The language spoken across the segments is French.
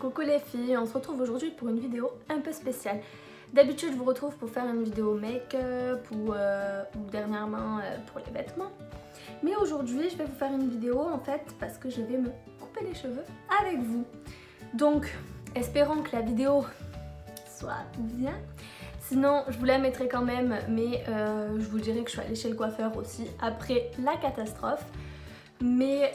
Coucou les filles, on se retrouve aujourd'hui pour une vidéo un peu spéciale. D'habitude je vous retrouve pour faire une vidéo make-up ou dernièrement pour les vêtements. Mais aujourd'hui je vais vous faire une vidéo en fait parce que je vais me couper les cheveux avec vous. Donc espérons que la vidéo soit bien. Sinon je vous la mettrai quand même, mais je vous dirai que je suis allée chez le coiffeur aussi après la catastrophe. Mais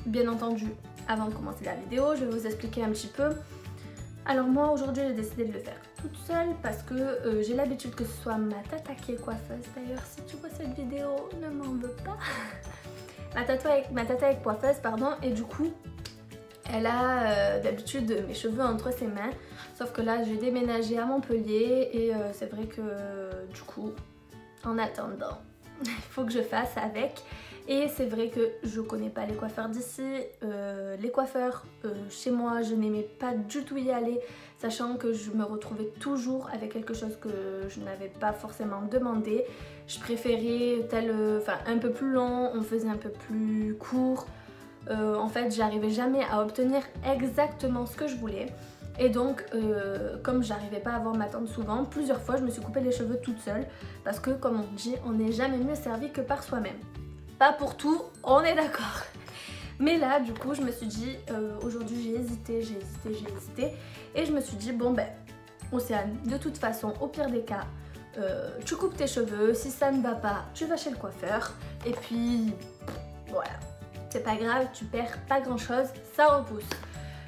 bien entendu, avant de commencer la vidéo, je vais vous expliquer un petit peu. Alors moi aujourd'hui j'ai décidé de le faire toute seule parce que j'ai l'habitude que ce soit ma tata qui est coiffeuse. D'ailleurs si tu vois cette vidéo, ne m'en veux pas. Ma tata est coiffeuse pardon, et du coup elle a d'habitude mes cheveux entre ses mains. Sauf que là j'ai déménagé à Montpellier et c'est vrai que du coup en attendant il faut que je fasse avec. Et c'est vrai que je connais pas les coiffeurs d'ici, les coiffeurs chez moi je n'aimais pas du tout y aller, sachant que je me retrouvais toujours avec quelque chose que je n'avais pas forcément demandé. Je préférais un peu plus long, on faisait un peu plus court. En fait j'arrivais jamais à obtenir exactement ce que je voulais. Et donc comme j'arrivais pas à voir ma tante souvent, plusieurs fois je me suis coupé les cheveux toute seule. Parce que comme on dit, on n'est jamais mieux servi que par soi-même. Pas pour tout, on est d'accord. Mais là du coup je me suis dit, aujourd'hui j'ai hésité. Et je me suis dit bon ben Océane, de toute façon au pire des cas, tu coupes tes cheveux, si ça ne va pas, tu vas chez le coiffeur. Et puis voilà, c'est pas grave, tu perds pas grand chose, ça repousse.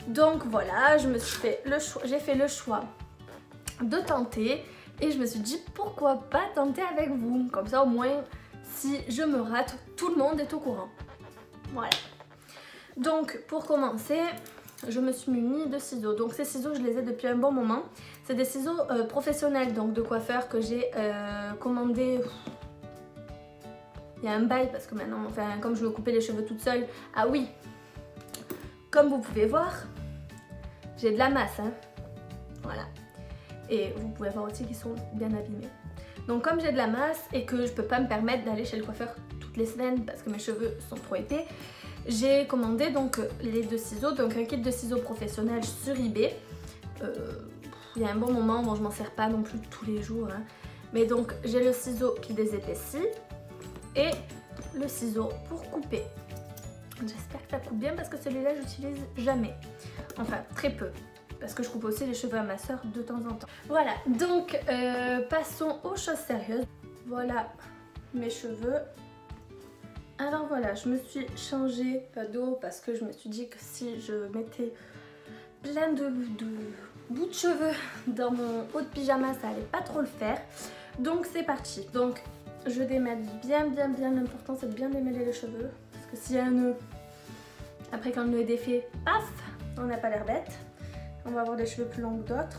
Donc voilà, j'ai fait le choix de tenter. Et je me suis dit pourquoi pas tenter avec vous. Comme ça au moins si je me rate, tout le monde est au courant. Voilà. Donc pour commencer, je me suis munie de ciseaux. Donc ces ciseaux je les ai depuis un bon moment. C'est des ciseaux professionnels donc de coiffeur que j'ai commandé il y a un bail parce que maintenant, enfin comme je me coupais les cheveux toute seule. Ah oui, comme vous pouvez voir, j'ai de la masse hein. Voilà. Et vous pouvez voir aussi qu'ils sont bien abîmés. Donc comme j'ai de la masse et que je peux pas me permettre d'aller chez le coiffeur toutes les semaines parce que mes cheveux sont trop épais, j'ai commandé donc les deux ciseaux, donc un kit de ciseaux professionnels sur eBay. Il y a un bon moment, bon je m'en sers pas non plus tous les jours hein. Mais donc j'ai le ciseau qui désépaissit et le ciseau pour couper. J'espère que ça coupe bien parce que celui-là j'utilise jamais, enfin très peu. Parce que je coupe aussi les cheveux à ma soeur de temps en temps. Voilà, donc passons aux choses sérieuses. Voilà mes cheveux. Alors voilà, je me suis changé d'eau parce que je me suis dit que si je mettais plein de bouts de cheveux dans mon haut de pyjama, ça allait pas trop le faire. Donc c'est parti. Donc je démêle bien, l'important c'est de bien démêler les cheveux. Parce que s'il y a un nœud, après quand le nœud est défait, paf, on n'a pas l'air bête. On va avoir des cheveux plus longs que d'autres.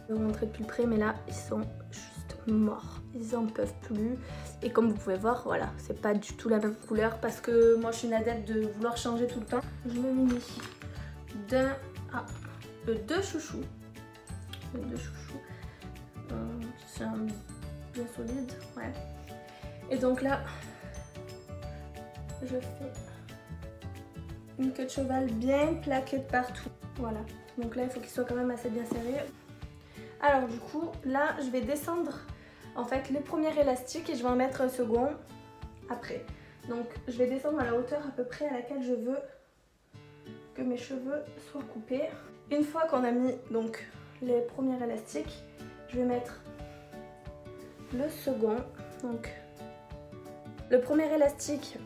Je vais vous montrer de plus près, mais là, ils sont juste morts. Ils en peuvent plus. Et comme vous pouvez voir, voilà, c'est pas du tout la même couleur parce que moi, je suis une adepte de vouloir changer tout le temps. Je me munis de deux chouchous. C'est bien solide, ouais. Et donc là, je fais une queue de cheval bien plaquée de partout. Voilà. Donc là il faut qu'il soit quand même assez bien serré. Alors du coup là je vais descendre en fait les premiers élastiques et je vais en mettre un second après. Donc je vais descendre à la hauteur à peu près à laquelle je veux que mes cheveux soient coupés. Une fois qu'on a mis donc les premiers élastiques, je vais mettre le second. Donc le premier élastique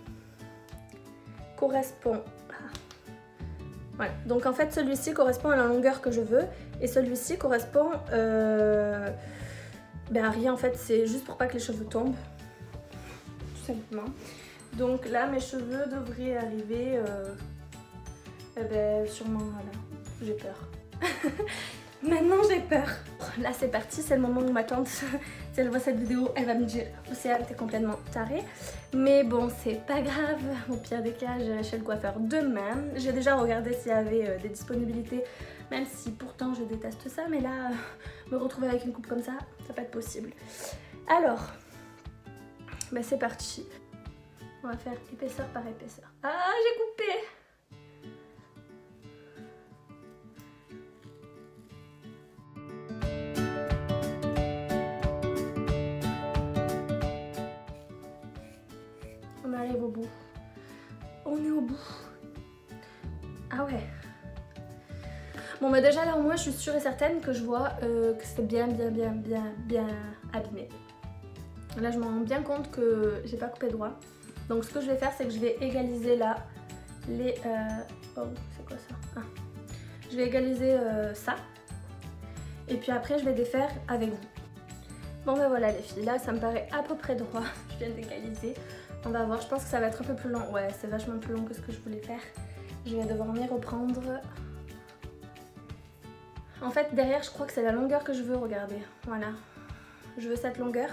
correspond. Voilà, donc en fait celui-ci correspond à la longueur que je veux et celui-ci correspond à rien en fait, c'est juste pour pas que les cheveux tombent, tout simplement. Donc là mes cheveux devraient arriver, sûrement voilà, j'ai peur. Maintenant j'ai peur. Là c'est parti, c'est le moment où ma tante, si elle voit cette vidéo, elle va me dire Océane t'es complètement tarée. Mais bon c'est pas grave, au pire des cas j'irai chez le coiffeur demain. J'ai déjà regardé s'il y avait des disponibilités, même si pourtant je déteste ça. Mais là, me retrouver avec une coupe comme ça va pas être possible. Alors, c'est parti. On va faire épaisseur par épaisseur. Ah j'ai coupé. arrive au bout. On est au bout. Ah ouais. Bon bah déjà là au moins je suis sûre et certaine que je vois que c'est bien abîmé. Là je me rends bien compte que j'ai pas coupé droit. Donc ce que je vais faire c'est que je vais égaliser là les... Oh c'est quoi ça? Ah. Je vais égaliser ça. Et puis après je vais défaire avec vous. Bon ben voilà les filles, là ça me paraît à peu près droit. Je viens d'égaliser. On va voir, je pense que ça va être un peu plus long. Ouais, c'est vachement plus long que ce que je voulais faire. Je vais devoir m'y reprendre. En fait derrière je crois que c'est la longueur que je veux, regardez. Voilà. Je veux cette longueur.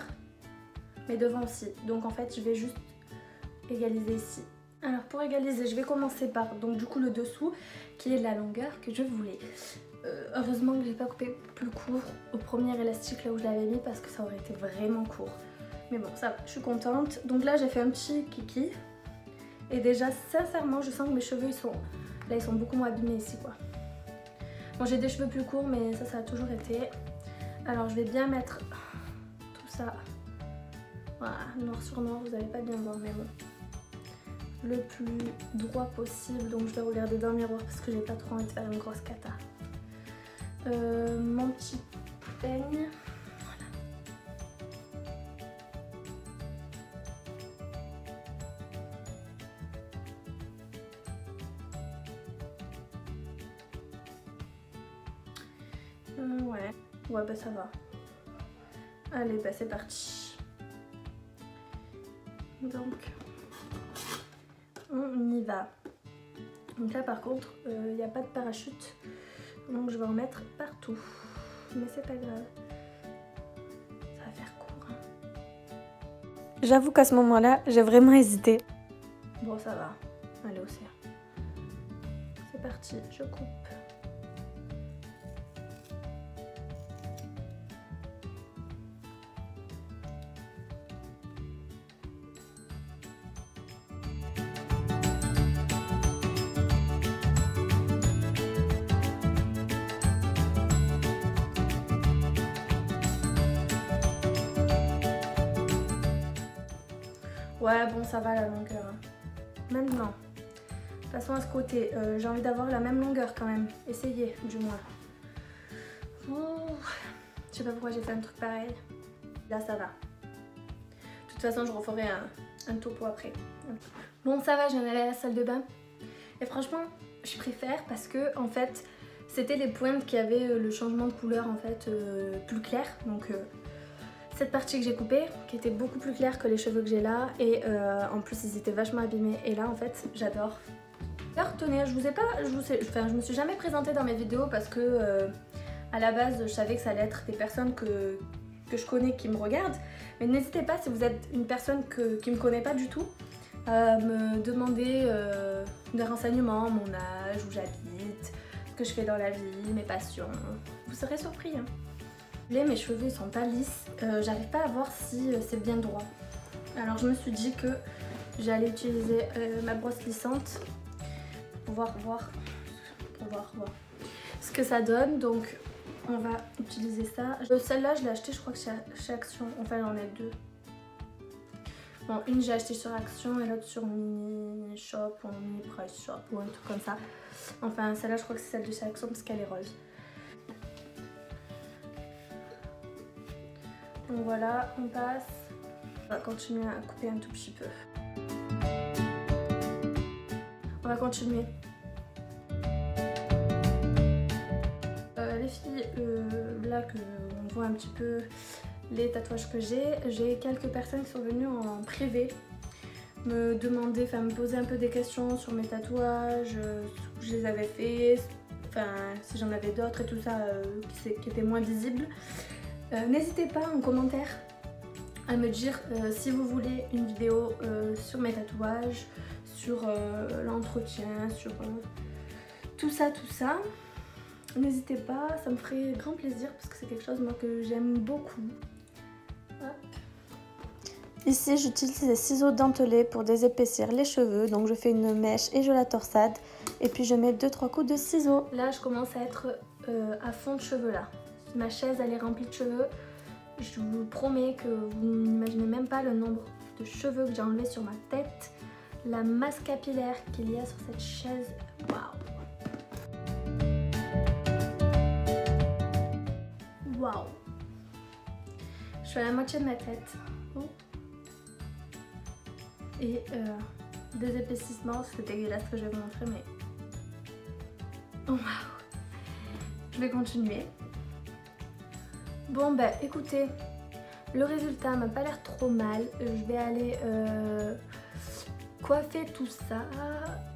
Mais devant aussi. Donc en fait je vais juste égaliser ici. Alors pour égaliser je vais commencer par donc du coup le dessous qui est la longueur que je voulais. Heureusement que j'ai pas coupé plus court au premier élastique là où je l'avais mis parce que ça aurait été vraiment court. Mais bon ça va, je suis contente. Donc là j'ai fait un petit kiki. Et déjà sincèrement je sens que mes cheveux ils sont beaucoup moins abîmés ici quoi. Bon j'ai des cheveux plus courts mais ça a toujours été. Alors je vais bien mettre tout ça. Voilà, noir sur noir, vous n'allez pas bien voir mais bon. Le plus droit possible, donc je vais regarder dans le miroir parce que j'ai pas trop envie de faire une grosse cata. Mon petit peigne. Voilà. Ouais bah ça va. Allez bah c'est parti. Donc on y va. Donc là par contre il n'y a pas de parachute. Donc je vais en mettre partout. Mais c'est pas grave. Ça va faire court. Hein. J'avoue qu'à ce moment-là, j'ai vraiment hésité. Bon ça va. Allez au cerf. C'est parti, je coupe. Ouais, bon, ça va la longueur. Maintenant, passons à ce côté. J'ai envie d'avoir la même longueur quand même. Essayez, du moins. Ouh. Je sais pas pourquoi j'ai fait un truc pareil. Là, ça va. De toute façon, je referai un topo après. Bon, ça va, je viens d'aller à la salle de bain. Et franchement, je préfère parce que, en fait, c'était les pointes qui avaient le changement de couleur, en fait, plus clair. Donc... cette partie que j'ai coupée, qui était beaucoup plus claire que les cheveux que j'ai là, et en plus ils étaient vachement abîmés, et là en fait j'adore. Alors tenez, je me suis jamais présentée dans mes vidéos parce que à la base je savais que ça allait être des personnes que je connais qui me regardent, mais n'hésitez pas si vous êtes une personne qui me connaît pas du tout, à me demander des renseignements, mon âge, où j'habite, ce que je fais dans la vie, mes passions, vous serez surpris hein. Mes cheveux ils sont pas lisses, j'arrive pas à voir si c'est bien droit. Alors je me suis dit que j'allais utiliser ma brosse lissante pour pouvoir voir ce que ça donne. Donc on va utiliser ça. Celle-là je l'ai achetée je crois que chez Action, enfin j'en ai deux. Bon, une j'ai acheté sur Action et l'autre sur Mini Shop ou Mini Price Shop ou un truc comme ça. Enfin celle-là je crois que c'est celle de chez Action parce qu'elle est rose. Donc voilà, on passe. On va continuer à couper un tout petit peu. On va continuer. Les filles, là que on voit un petit peu les tatouages que j'ai quelques personnes qui sont venues en privé me demander, enfin me poser un peu des questions sur mes tatouages, ce que je les avais fait, enfin si j'en avais d'autres et tout ça qui étaient moins visibles. N'hésitez pas en commentaire à me dire si vous voulez une vidéo sur mes tatouages, sur l'entretien, sur tout ça. N'hésitez pas, ça me ferait grand plaisir parce que c'est quelque chose moi que j'aime beaucoup. Hop. Ici j'utilise les ciseaux dentelés pour désépaissir les cheveux, donc je fais une mèche et je la torsade et puis je mets 2-3 coups de ciseaux. Là je commence à être à fond de cheveux là. Ma chaise elle est remplie de cheveux. Je vous promets que vous n'imaginez même pas le nombre de cheveux que j'ai enlevés sur ma tête. la masse capillaire qu'il y a sur cette chaise. Waouh! Waouh! Je suis à la moitié de ma tête. Oh. Et des épaississements, c'est dégueulasse ce que je vais vous montrer, mais... Oh, waouh! Je vais continuer. Bon bah écoutez, le résultat m'a pas l'air trop mal. Je vais aller coiffer tout ça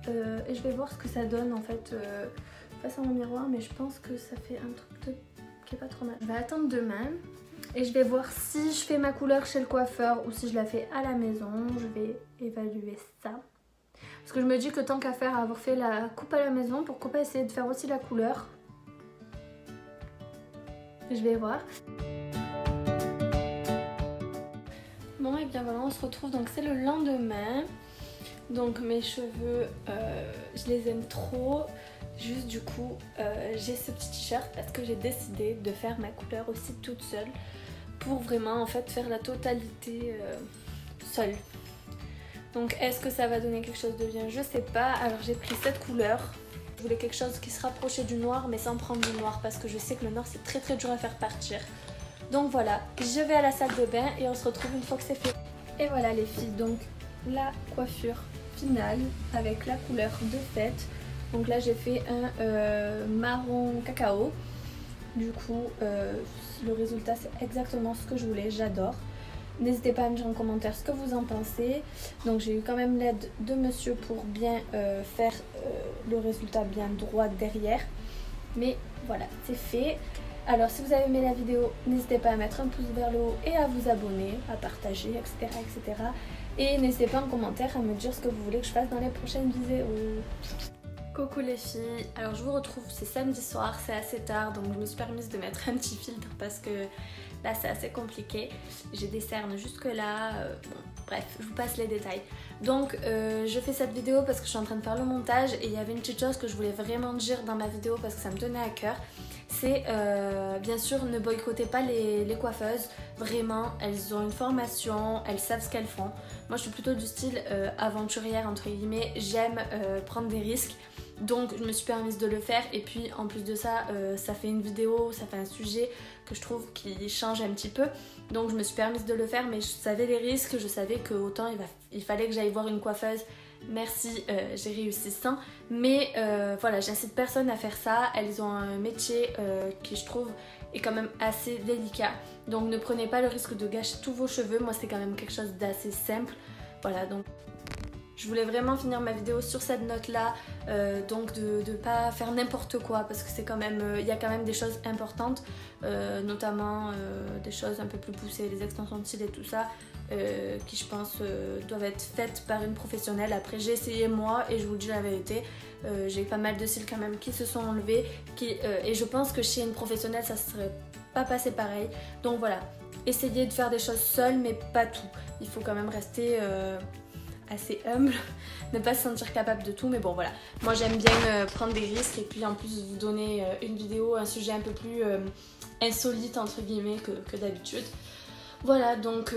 et je vais voir ce que ça donne en fait face à mon miroir, mais je pense que ça fait un truc qui est pas trop mal. Je vais attendre demain et je vais voir si je fais ma couleur chez le coiffeur ou si je la fais à la maison. Je vais évaluer ça. Parce que je me dis que tant qu'à faire avoir fait la coupe à la maison, pourquoi pas essayer de faire aussi la couleur. Je vais voir. Bon et bien voilà, on se retrouve, donc c'est le lendemain. Donc mes cheveux, je les aime trop. Juste du coup, j'ai ce petit t-shirt parce que j'ai décidé de faire ma couleur aussi toute seule. Pour vraiment en fait faire la totalité seule. Donc est-ce que ça va donner quelque chose de bien? Je sais pas. Alors j'ai pris cette couleur. Je voulais quelque chose qui se rapprochait du noir mais sans prendre du noir parce que je sais que le noir c'est très dur à faire partir. Donc voilà, je vais à la salle de bain et on se retrouve une fois que c'est fait. Et voilà les filles, donc la coiffure finale avec la couleur de fête. Donc là j'ai fait un marron cacao. Du coup le résultat c'est exactement ce que je voulais, j'adore. N'hésitez pas à me dire en commentaire ce que vous en pensez. Donc j'ai eu quand même l'aide de monsieur pour bien faire le résultat bien droit derrière. Mais voilà, c'est fait. Alors si vous avez aimé la vidéo, n'hésitez pas à mettre un pouce vers le haut et à vous abonner, à partager, etc. etc. Et n'hésitez pas en commentaire à me dire ce que vous voulez que je fasse dans les prochaines vidéos. Coucou les filles, alors je vous retrouve, c'est samedi soir, c'est assez tard, donc je me suis permise de mettre un petit filtre parce que là c'est assez compliqué. J'ai des cernes jusque là, bon, bref, je vous passe les détails. Donc je fais cette vidéo parce que je suis en train de faire le montage et il y avait une petite chose que je voulais vraiment dire dans ma vidéo parce que ça me tenait à cœur. C'est bien sûr ne boycottez pas les coiffeuses, vraiment elles ont une formation, elles savent ce qu'elles font. Moi je suis plutôt du style aventurière entre guillemets, j'aime prendre des risques. Donc je me suis permise de le faire et puis en plus de ça, ça fait une vidéo, ça fait un sujet que je trouve qui change un petit peu. Donc je me suis permise de le faire mais je savais les risques, je savais que autant il fallait que j'aille voir une coiffeuse. Merci, j'ai réussi sans. Mais voilà, j'incite personne à faire ça. Elles ont un métier qui je trouve est quand même assez délicat. Donc ne prenez pas le risque de gâcher tous vos cheveux. Moi c'est quand même quelque chose d'assez simple. Voilà, donc je voulais vraiment finir ma vidéo sur cette note là, donc de pas faire n'importe quoi parce que c'est quand même, il y a quand même des choses importantes, notamment des choses un peu plus poussées, les extensions de cils et tout ça, qui je pense doivent être faites par une professionnelle. Après j'ai essayé moi et je vous dis la vérité, j'ai eu pas mal de cils quand même qui se sont enlevés, et je pense que chez une professionnelle ça serait pas passé pareil. Donc voilà, essayez de faire des choses seule mais pas tout, il faut quand même rester assez humble, ne pas se sentir capable de tout, mais bon voilà, moi j'aime bien prendre des risques et puis en plus vous donner une vidéo, un sujet un peu plus insolite entre guillemets que d'habitude. Voilà, donc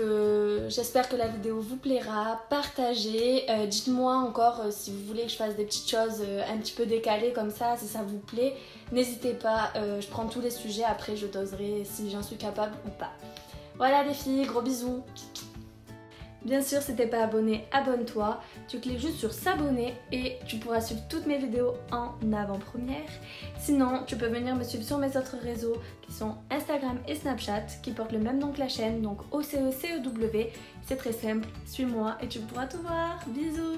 j'espère que la vidéo vous plaira, partagez, dites-moi encore si vous voulez que je fasse des petites choses un petit peu décalées comme ça, si ça vous plaît, n'hésitez pas, je prends tous les sujets, après je doserai si j'en suis capable ou pas. Voilà les filles, gros bisous. Bien sûr, si t'es pas abonné, abonne-toi. Tu cliques juste sur s'abonner et tu pourras suivre toutes mes vidéos en avant-première. Sinon, tu peux venir me suivre sur mes autres réseaux qui sont Instagram et Snapchat qui portent le même nom que la chaîne, donc OCECEW. C'est très simple, suis-moi et tu pourras tout voir. Bisous!